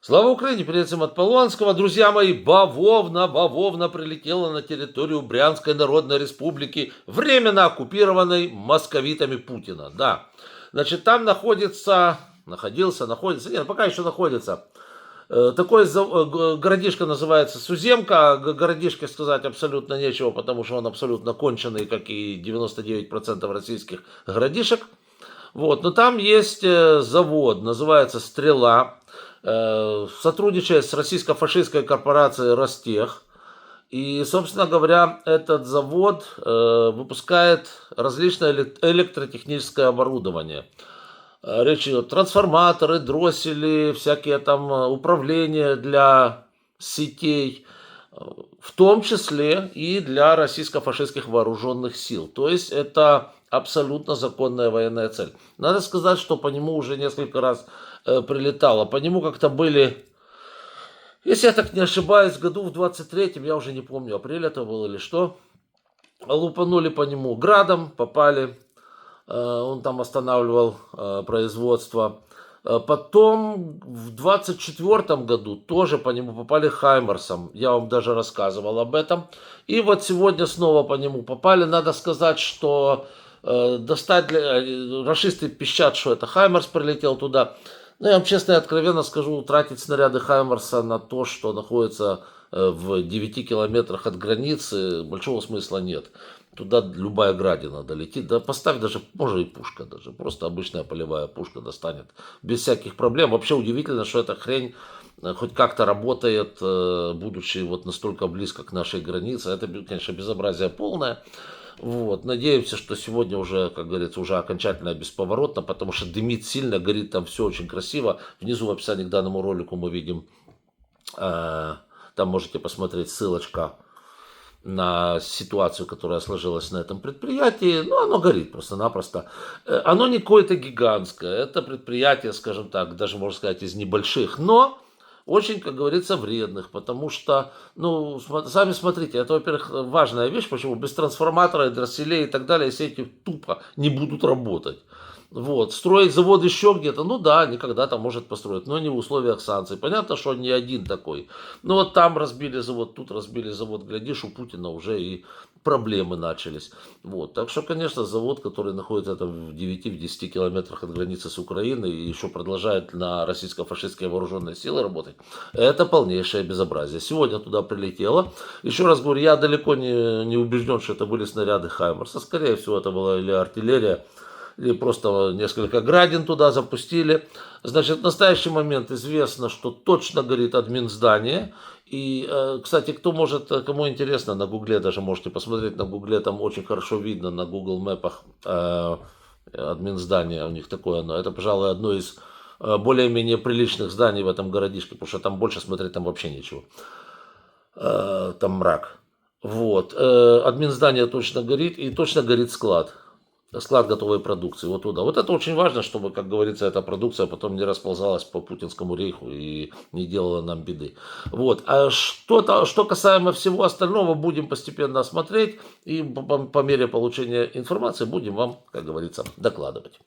Слава Украине! Перед этим от Полонского. Друзья мои, бавовна прилетела на территорию Брянской Народной Республики, временно оккупированной московитами Путина. Да, значит, там находится, пока еще находится. Такой городишко называется Суземка. О городишке сказать абсолютно нечего, потому что он абсолютно конченый, как и 99% российских городишек. Вот, но там есть завод, называется «Стрела», сотрудничает с российско-фашистской корпорацией «Ростех». И, собственно говоря, этот завод выпускает различное электротехническое оборудование. Речь идет трансформаторы, дроссели, всякие там управления для сетей, в том числе и для российско-фашистских вооруженных сил. То есть это абсолютно законная военная цель. Надо сказать, что по нему уже несколько раз прилетало. По нему как-то были, если я так не ошибаюсь, году в 23-м, я уже не помню, апрель это был или что, лупанули по нему градом, попали. Он там останавливал производство. Потом в 24 году тоже по нему попали Хаймарсом. Я вам даже рассказывал об этом. И вот сегодня снова по нему попали. Надо сказать, что рашисты пищат, что это Хаймарс прилетел туда. Но я вам честно и откровенно скажу, тратить снаряды Хаймарса на то, что находится в 9 километрах от границы, большого смысла нет. Туда любая градина долетит. Да поставь даже, может и пушка даже. Просто обычная полевая пушка достанет. Без всяких проблем. Вообще удивительно, что эта хрень хоть как-то работает, будучи вот настолько близко к нашей границе. Это, конечно, безобразие полное. Вот. Надеемся, что сегодня уже, как говорится, уже окончательно бесповоротно, потому что дымит сильно, горит там все очень красиво. Внизу в описании к данному ролику мы видим, там можете посмотреть ссылочка на ситуацию, которая сложилась на этом предприятии. Ну, оно горит просто-напросто. Оно не какое-то гигантское. Это предприятие, скажем так, даже можно сказать, из небольших, но очень, как говорится, вредных, потому что, ну, сами смотрите, это, во-первых, важная вещь, почему без трансформатора, дросселей и так далее сети тупо не будут работать. Вот. Строить завод еще где-то, ну да, они когда-то может построить, но не в условиях санкций. Понятно, что он не один такой. Ну вот там разбили завод, тут разбили завод, глядишь, у Путина уже и проблемы начались. Вот. Так что, конечно, завод, который находится там в 9-10 километрах от границы с Украиной и еще продолжает на российско-фашистские вооруженные силы работать, это полнейшее безобразие. Сегодня туда прилетело. Еще раз говорю, я далеко не убежден, что это были снаряды Хаймарса. Скорее всего, это была или артиллерия, или просто несколько градин туда запустили. Значит, в настоящий момент известно, что точно горит админ здания. И, кстати, кому интересно, на Гугле даже можете посмотреть, на Гугле там очень хорошо видно, на Google мэпах админ здания у них такое. Но это, пожалуй, одно из более-менее приличных зданий в этом городишке, потому что там больше смотреть там вообще нечего. Там мрак. Вот. Админ здания точно горит, и точно горит склад готовой продукции вот туда. Вот это очень важно, чтобы, как говорится, эта продукция потом не расползалась по путинскому рейху и не делала нам беды. Вот. А что касаемо всего остального, будем постепенно смотреть и по мере получения информации будем вам, как говорится, докладывать.